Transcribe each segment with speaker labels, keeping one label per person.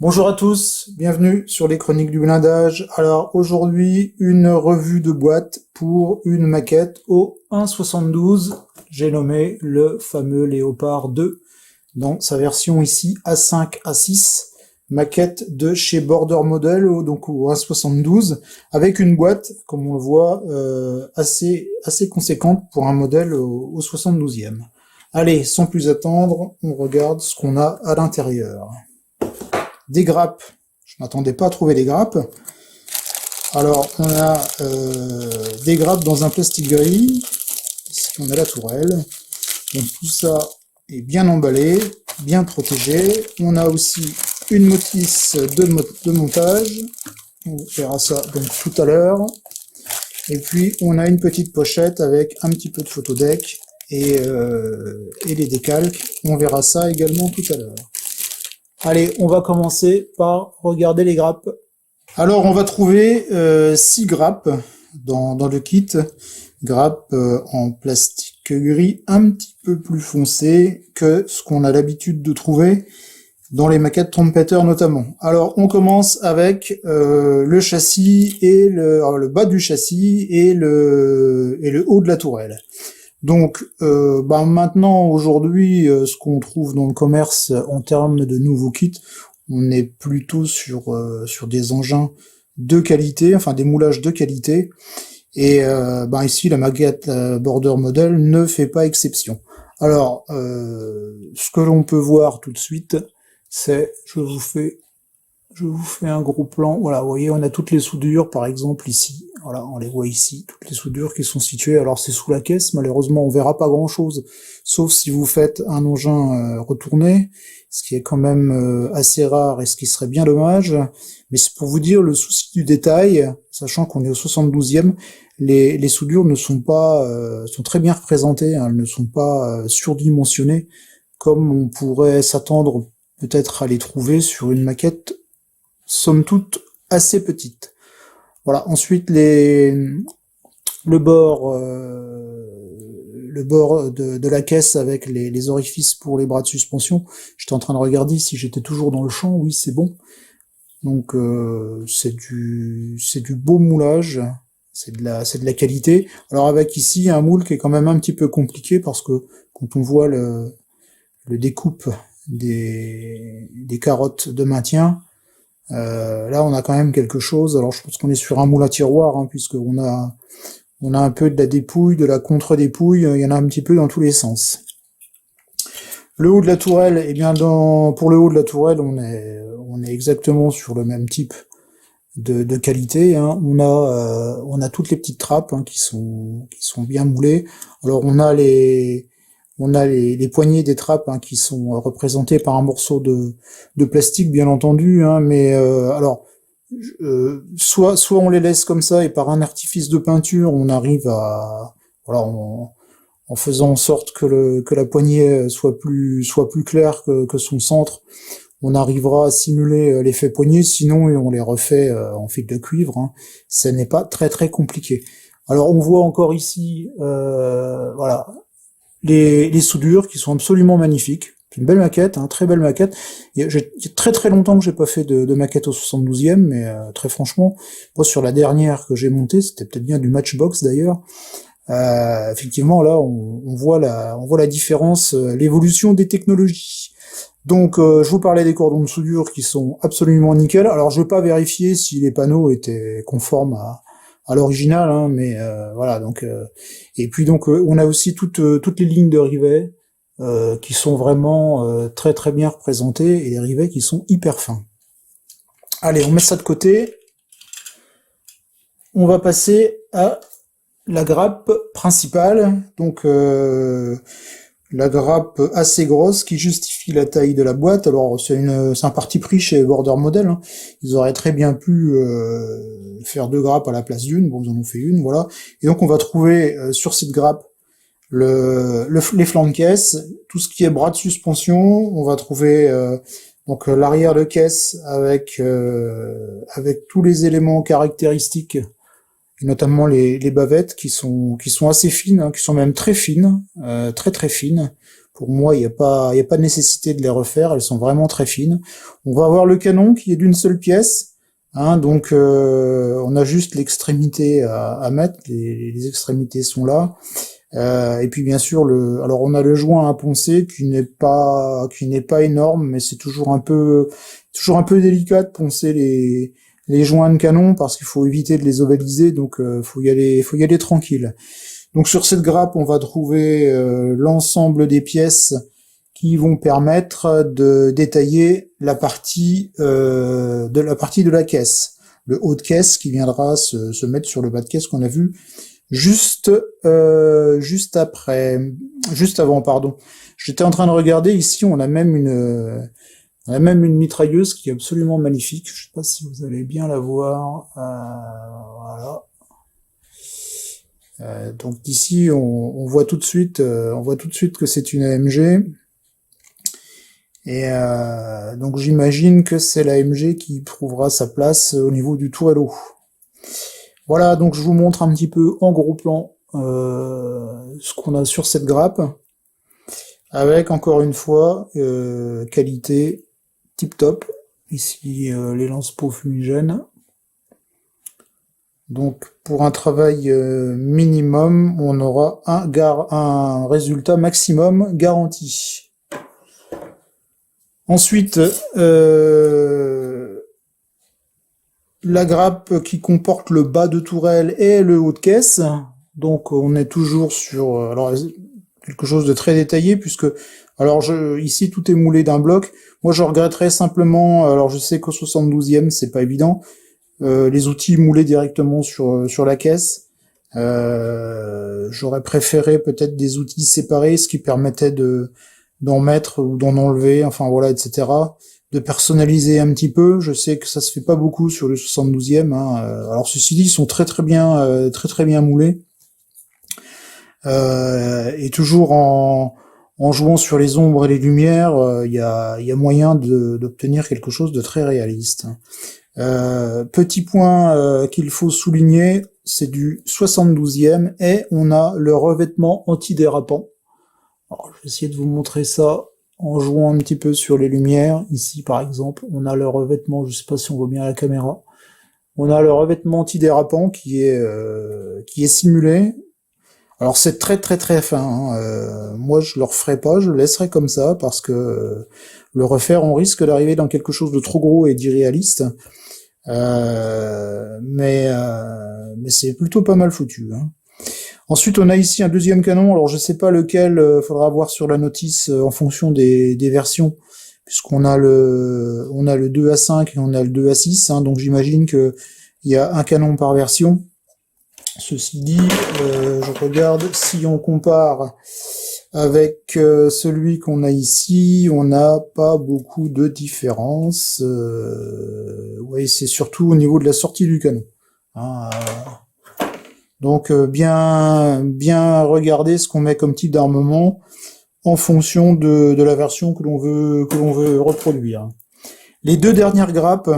Speaker 1: Bonjour à tous, bienvenue sur les chroniques du blindage. Alors aujourd'hui, une revue de boîte pour une maquette au 1.72. J'ai nommé le fameux Léopard 2 dans sa version ici A5, A6. Maquette de chez Border Model, donc au 1.72, avec une boîte, comme on le voit, assez conséquente pour un modèle au 72e. Allez, sans plus attendre, on regarde ce qu'on a à l'intérieur. Des grappes. Je m'attendais pas à trouver des grappes. Alors, on a des grappes dans un plastique gris. Ici, on a la tourelle. Donc, tout ça est bien emballé, bien protégé. On a aussi une notice de montage. On verra ça donc tout à l'heure. Et puis, on a une petite pochette avec un petit peu de photodeck et les décalques. On verra ça également tout à l'heure. Allez, on va commencer par regarder les grappes. Alors, on va trouver 6 grappes dans le kit. Grappes en plastique gris un petit peu plus foncé que ce qu'on a l'habitude de trouver dans les maquettes Trumpeter notamment. Alors, on commence avec le châssis et le bas du châssis et le haut de la tourelle. Donc maintenant, aujourd'hui, ce qu'on trouve dans le commerce en termes de nouveaux kits, on est plutôt sur des engins de qualité, enfin des moulages de qualité. Et ici, la maquette Border Model ne fait pas exception. Alors, ce que l'on peut voir tout de suite, c'est, je vous fais un gros plan. Voilà, vous voyez, on a toutes les soudures, par exemple, ici. Voilà, on les voit ici, toutes les soudures qui sont situées. Alors, c'est sous la caisse. Malheureusement, on verra pas grand-chose, sauf si vous faites un engin retourné, ce qui est quand même assez rare et ce qui serait bien dommage. Mais c'est pour vous dire le souci du détail, sachant qu'on est au 72e, les soudures ne sont pas, sont très bien représentées, hein, elles ne sont pas surdimensionnées, comme on pourrait s'attendre peut-être à les trouver sur une maquette somme toute assez petite. Voilà. Ensuite, le bord de la caisse avec les orifices pour les bras de suspension. J'étais en train de regarder si j'étais toujours dans le champ. Oui, c'est bon. Donc c'est du beau moulage. C'est de la qualité. Alors avec ici un moule qui est quand même un petit peu compliqué parce que quand on voit le découpe des carottes de maintien, là, on a quand même quelque chose. Alors, je pense qu'on est sur un moule à tiroir, hein, puisqu'on a un peu de la dépouille, de la contre-dépouille. Il y en a un petit peu dans tous les sens. Le haut de la tourelle, eh bien, pour le haut de la tourelle, on est exactement sur le même type de qualité. Hein. On a toutes les petites trappes qui sont bien moulées. Alors, on a les poignées des trappes qui sont représentées par un morceau de plastique, bien entendu, hein, mais alors soit on les laisse comme ça et par un artifice de peinture on arrive à en faisant en sorte que la poignée soit plus claire que son centre, on arrivera à simuler l'effet poignée. Sinon on les refait en fil de cuivre, hein. Ça n'est pas très très compliqué. Alors on voit encore ici voilà, les soudures qui sont absolument magnifiques. C'est une belle maquette, hein, très belle maquette. Il y a très très longtemps que j'ai pas fait de maquette au 72e, mais très franchement, moi sur la dernière que j'ai montée, c'était peut-être bien du Matchbox d'ailleurs. Effectivement, là, on voit la différence, l'évolution des technologies. Donc, je vous parlais des cordons de soudure qui sont absolument nickel. Alors, je vais pas vérifier si les panneaux étaient conformes à l'original, hein, mais voilà. Donc, et puis donc, on a aussi toutes les lignes de rivets qui sont vraiment très très bien représentées et des rivets qui sont hyper fins. Allez, on met ça de côté. On va passer à la grappe principale. Donc la grappe assez grosse qui justifie la taille de la boîte. Alors c'est un parti pris chez Border Model, hein. Ils auraient très bien pu faire 2 grappes à la place d'une. Bon, ils en ont fait une, voilà. Et donc on va trouver sur cette grappe les flancs de caisse, tout ce qui est bras de suspension. On va trouver donc l'arrière de caisse avec tous les éléments caractéristiques, et notamment les bavettes qui sont assez fines, hein, qui sont même très fines, très très fines. Pour moi, il y a pas de nécessité de les refaire. Elles sont vraiment très fines. On va avoir le canon qui est d'une seule pièce. Hein, donc on a juste l'extrémité à mettre. Les extrémités sont là. Et puis bien sûr alors on a le joint à poncer qui n'est pas énorme, mais c'est toujours un peu délicat de poncer les joints de canon parce qu'il faut éviter de les ovaliser, donc faut y aller tranquille. Donc sur cette grappe, on va trouver l'ensemble des pièces qui vont permettre de détailler la partie de la caisse, le haut de caisse qui viendra se mettre sur le bas de caisse qu'on a vu juste avant, pardon. J'étais en train de regarder ici, on a même une mitrailleuse qui est absolument magnifique. Je sais pas si vous allez bien la voir. Voilà. Donc d'ici, on voit tout de suite que c'est une AMG. Et donc j'imagine que c'est l'AMG qui trouvera sa place au niveau du tourello. Voilà, donc je vous montre un petit peu en gros plan ce qu'on a sur cette grappe, avec encore une fois qualité tip top. Ici les lance-pots fumigènes. Donc pour un travail minimum, on aura un résultat maximum garanti. Ensuite, la grappe qui comporte le bas de tourelle et le haut de caisse. Donc on est toujours sur quelque chose de très détaillé, puisque ici tout est moulé d'un bloc. Moi je regretterais simplement, alors je sais qu'au 72e c'est pas évident, les outils moulés directement sur la caisse. J'aurais préféré peut-être des outils séparés, ce qui permettait d'en mettre ou d'en enlever, enfin voilà, etc. De personnaliser un petit peu. Je sais que ça se fait pas beaucoup sur le 72e. Hein. Alors ceci dit, ils sont très très bien moulés. Et toujours en jouant sur les ombres et les lumières, il y a moyen d'obtenir quelque chose de très réaliste. Petit point qu'il faut souligner, c'est du 72e et on a le revêtement antidérapant. Alors, je vais essayer de vous montrer ça en jouant un petit peu sur les lumières. Ici, par exemple, on a le revêtement, je sais pas si on voit bien à la caméra, on a le revêtement antidérapant qui est simulé. Alors c'est très très très fin. Hein. Moi, je le referai pas, je le laisserai comme ça parce que le refaire, on risque d'arriver dans quelque chose de trop gros et d'irréaliste. Mais c'est plutôt pas mal foutu. Hein. Ensuite, on a ici un deuxième canon. Alors, je sais pas lequel, faudra voir sur la notice en fonction des versions, puisqu'on a le 2A5 et on a le 2A6. Hein, donc, j'imagine que il y a un canon par version. Ceci dit, je regarde si on compare avec celui qu'on a ici, on n'a pas beaucoup de différence. Oui, c'est surtout au niveau de la sortie du canon. Hein, donc bien regarder ce qu'on met comme type d'armement en fonction de la version que l'on veut reproduire. Les deux dernières grappes,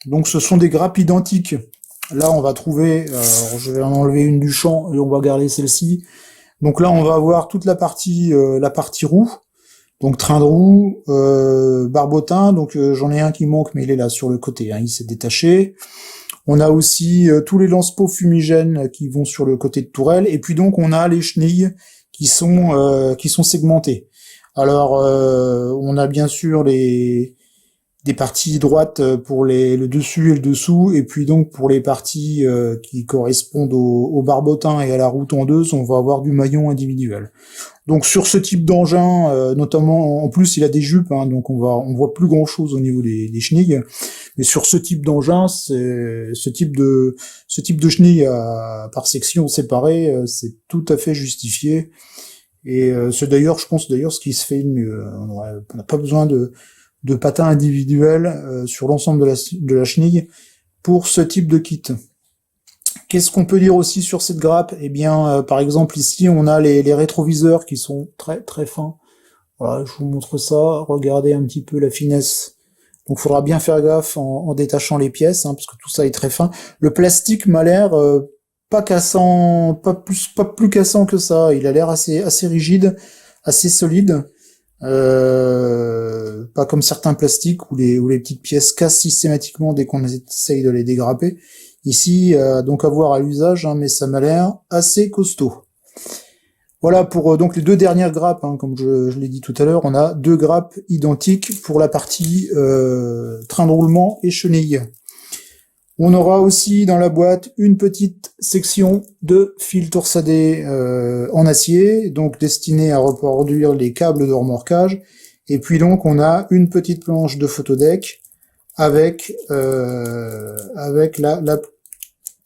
Speaker 1: donc ce sont des grappes identiques. Là on va trouver, je vais en enlever une du champ et on va garder celle-ci. Donc là on va avoir toute la partie roue, donc train de roue, barbotin. Donc j'en ai un qui manque mais il est là sur le côté, hein, il s'est détaché. On a aussi tous les lance-pots fumigènes qui vont sur le côté de tourelle, et puis donc on a les chenilles qui sont segmentées. Alors on a bien sûr des parties droites pour le dessus et le dessous, et puis donc pour les parties qui correspondent au barbotin et à la roue tondeuse, on va avoir du maillon individuel. Donc sur ce type d'engin, notamment, en plus il a des jupes, hein, donc on voit plus grand chose au niveau des chenilles. Mais sur ce type d'engin, ce type de chenilles par section séparée, c'est tout à fait justifié. Et c'est d'ailleurs, je pense d'ailleurs, ce qui se fait de mieux. On n'a pas besoin de patins individuels sur l'ensemble de la chenille pour ce type de kit. Qu'est-ce qu'on peut dire aussi sur cette grappe? Eh bien, par exemple, ici, on a les rétroviseurs qui sont très très fins. Voilà, je vous montre ça. Regardez un petit peu la finesse. Donc, il faudra bien faire gaffe en détachant les pièces, hein, parce que tout ça est très fin. Le plastique m'a l'air pas cassant, pas plus cassant que ça. Il a l'air assez rigide, assez solide. Pas comme certains plastiques où les petites pièces cassent systématiquement dès qu'on essaye de les dégrapper. Ici, donc à voir à l'usage, hein, mais ça m'a l'air assez costaud. Voilà pour donc les deux dernières grappes, hein, comme je l'ai dit tout à l'heure, on a deux grappes identiques pour la partie train de roulement et chenille. On aura aussi dans la boîte une petite section de fil toursadé en acier, donc destinée à reproduire les câbles de remorquage. Et puis donc on a une petite planche de photodeck avec la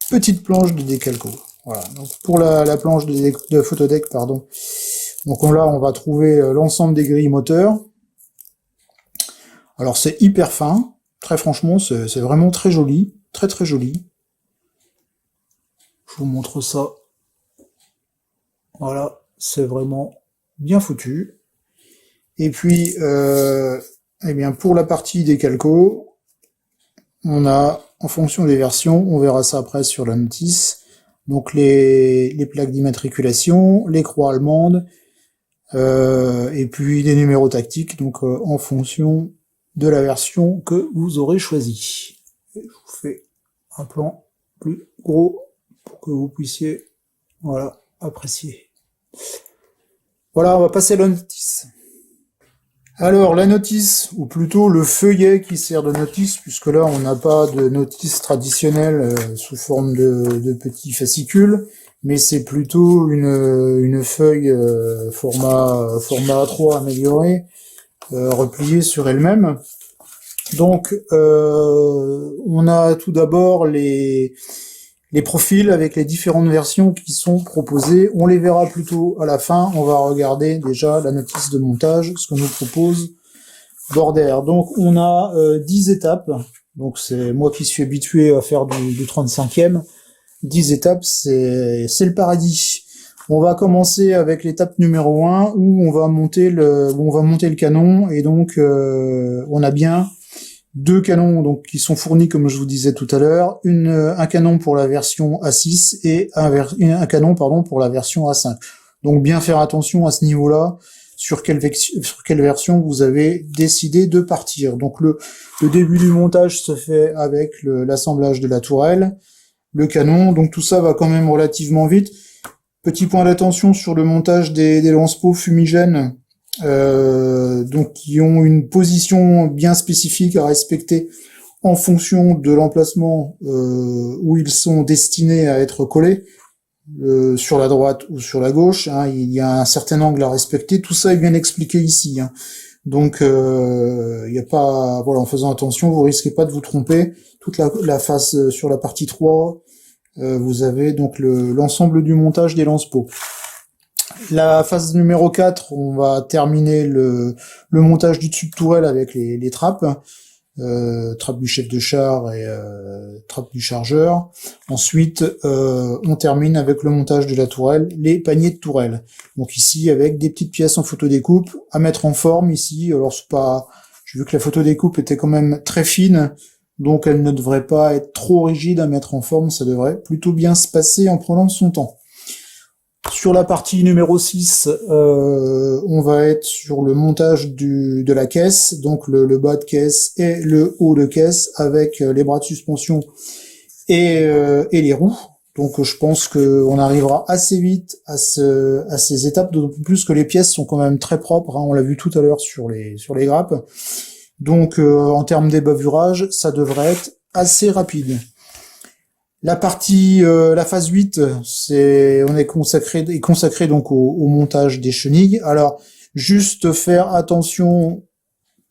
Speaker 1: petite planche de décalco. Voilà. Donc pour la planche de photodeck, pardon. Donc là on va trouver l'ensemble des grilles moteurs. Alors c'est hyper fin, très franchement c'est vraiment très joli. Très très joli. Je vous montre ça. Voilà, c'est vraiment bien foutu. Et puis, eh bien pour la partie décalco, on a, en fonction des versions, on verra ça après sur la notice, donc les plaques d'immatriculation, les croix allemandes, et puis des numéros tactiques, donc en fonction de la version que vous aurez choisie. Je vous fais un plan plus gros pour que vous puissiez, voilà, apprécier. Voilà, on va passer à la notice. Alors, la notice, ou plutôt le feuillet qui sert de notice, puisque là, on n'a pas de notice traditionnelle sous forme de petits fascicules, mais c'est plutôt une feuille format A3 amélioré, repliée sur elle-même. Donc, on a tout d'abord les profils avec les différentes versions qui sont proposées. On les verra plutôt à la fin. On va regarder déjà la notice de montage, ce que nous propose Border. Donc, on a 10 étapes. Donc, c'est moi qui suis habitué à faire du 35e. 10 étapes, c'est le paradis. On va commencer avec l'étape numéro 1 où on va monter le canon, et donc on a bien deux canons donc qui sont fournis comme je vous disais tout à l'heure, un canon pour la version A6 et un canon pour la version A5. Donc bien faire attention à ce niveau-là sur quelle version vous avez décidé de partir. Donc le début du montage se fait avec l'assemblage de la tourelle, le canon, donc tout ça va quand même relativement vite. Petit point d'attention sur le montage des lance-pots fumigènes, donc qui ont une position bien spécifique à respecter en fonction de l'emplacement où ils sont destinés à être collés, sur la droite ou sur la gauche, hein, il y a un certain angle à respecter, tout ça est bien expliqué ici, hein. Donc il y a pas, voilà, en faisant attention, vous risquez pas de vous tromper. Toute la face sur la partie 3, vous avez donc l'ensemble du montage des lance-pots. La phase numéro 4, on va terminer le montage du dessus de tourelle avec les trappes, trappe du chef de char et trappe du chargeur. Ensuite, on termine avec le montage de la tourelle, les paniers de tourelle. Donc ici, avec des petites pièces en photodécoupe à mettre en forme ici. Alors c'est pas, j'ai vu que la photodécoupe était quand même très fine, donc elle ne devrait pas être trop rigide à mettre en forme, ça devrait plutôt bien se passer en prenant son temps. Sur la partie numéro 6, on va être sur le montage de la caisse, donc le bas de caisse et le haut de caisse avec les bras de suspension et les roues. Donc je pense qu'on arrivera assez vite à ces étapes, d'autant plus que les pièces sont quand même très propres, hein, on l'a vu tout à l'heure sur les grappes. Donc en termes d'ébavurage, ça devrait être assez rapide. La partie, la phase 8, on est consacré donc au montage des chenilles. Alors, juste faire attention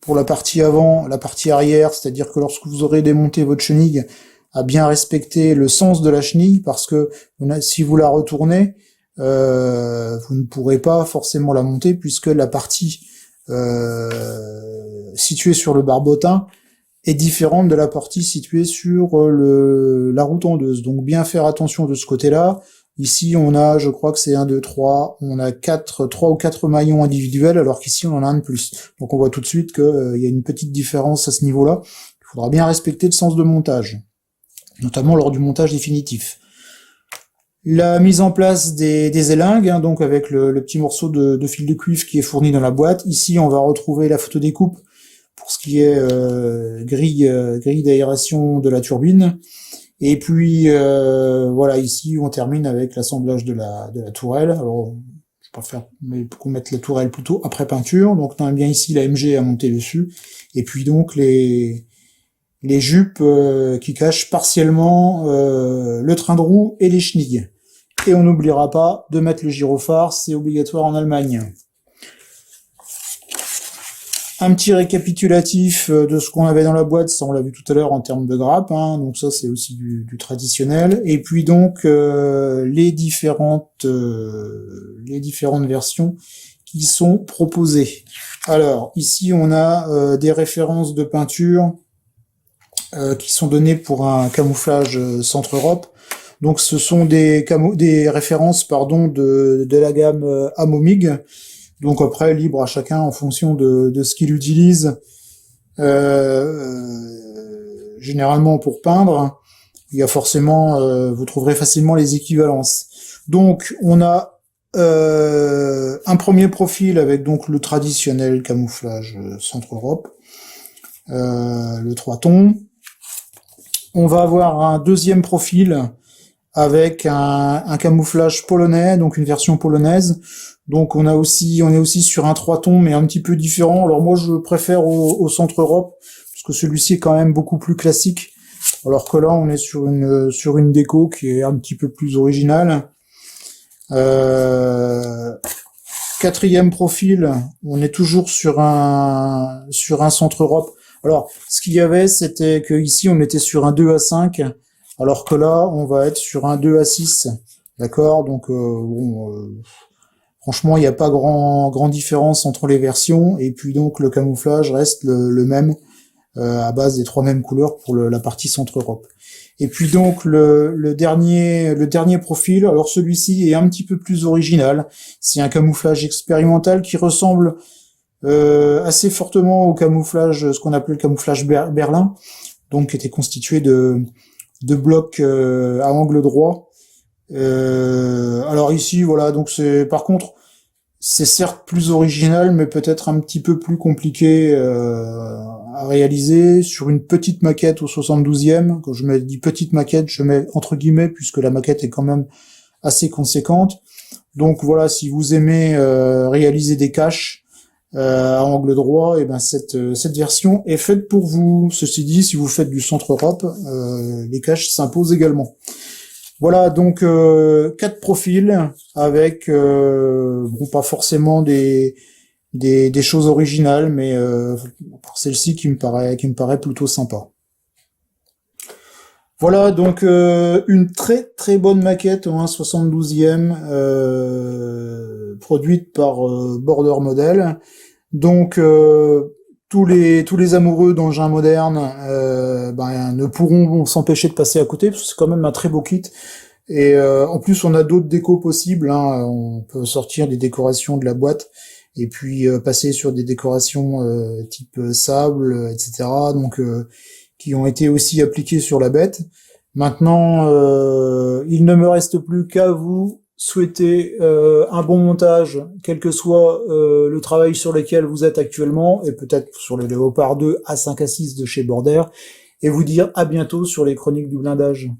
Speaker 1: pour la partie avant, la partie arrière, c'est-à-dire que lorsque vous aurez démonté votre chenille, à bien respecter le sens de la chenille, parce que si vous la retournez, vous ne pourrez pas forcément la monter, puisque la partie située sur le barbotin est différente de la partie située sur la roue tondeuse. Donc bien faire attention de ce côté-là. Ici, on a, je crois que c'est 1, 2, 3, on a 3 ou 4 maillons individuels, alors qu'ici, on en a un de plus. Donc on voit tout de suite qu'il y a une petite différence à ce niveau-là. Il faudra bien respecter le sens de montage, notamment lors du montage définitif. La mise en place des élingues, hein, donc avec le petit morceau de fil de cuivre qui est fourni dans la boîte. Ici, on va retrouver la photodécoupe pour ce qui est grille d'aération de la turbine. Et puis voilà, ici on termine avec l'assemblage de la tourelle. Alors je préfère qu'on mette la tourelle plutôt après peinture. Donc on a bien ici la MG à monter dessus. Et puis donc les jupes qui cachent partiellement le train de roue et les chenilles. Et on n'oubliera pas de mettre le gyrophare, c'est obligatoire en Allemagne. Un petit récapitulatif de ce qu'on avait dans la boîte, ça on l'a vu tout à l'heure en termes de grappe, hein, donc ça c'est aussi du traditionnel. Et puis donc les différentes versions qui sont proposées. Alors ici on a des références de peinture qui sont données pour un camouflage Centre-Europe. Donc ce sont des références de la gamme Amomig. Donc après, libre à chacun en fonction de ce qu'il utilise. Généralement pour peindre, il y a forcément, vous trouverez facilement les équivalences. Donc on a un premier profil avec donc le traditionnel camouflage Centre-Europe, le 3 tons. On va avoir un deuxième profil avec un camouflage polonais, donc une version polonaise. Donc on est aussi sur un 3 tons, mais un petit peu différent. Alors moi je préfère au Centre-Europe, parce que celui-ci est quand même beaucoup plus classique. Alors que là on est sur une déco qui est un petit peu plus originale. Quatrième profil, on est toujours sur un Centre-Europe. Alors ce qu'il y avait, c'était que ici on était sur un 2:5, alors que là on va être sur un 2:6. D'accord, donc franchement, il n'y a pas grand différence entre les versions, et puis donc le camouflage reste le même, à base des 3 mêmes couleurs pour la partie Centre-Europe. Et puis donc le dernier profil, alors celui-ci est un petit peu plus original. C'est un camouflage expérimental qui ressemble assez fortement au camouflage, ce qu'on appelait le camouflage Berlin, donc qui était constitué de blocs à angle droit. Alors ici, voilà, donc c'est certes plus original, mais peut-être un petit peu plus compliqué à réaliser sur une petite maquette au 72e. Quand je dis petite maquette, je mets entre guillemets, puisque la maquette est quand même assez conséquente. Donc voilà, si vous aimez réaliser des caches à angle droit, et ben cette version est faite pour vous. Ceci dit, si vous faites du Centre-Europe, les caches s'imposent également. Voilà, donc 4 profils avec pas forcément des choses originales, mais celle-ci qui me paraît plutôt sympa. Voilà, donc une très très bonne maquette au 1/72e produite par Border Model. Donc tous les amoureux d'engins modernes ne pourront s'empêcher de passer à côté, parce que c'est quand même un très beau kit. Et en plus, on a d'autres décos possibles, hein. On peut sortir des décorations de la boîte et puis passer sur des décorations type sable, etc. Donc qui ont été aussi appliquées sur la bête. Maintenant, il ne me reste plus qu'à vous souhaiter un bon montage, quel que soit le travail sur lequel vous êtes actuellement, et peut-être sur le Léopard 2 A5 A6 de chez Border, et vous dire à bientôt sur les chroniques du blindage.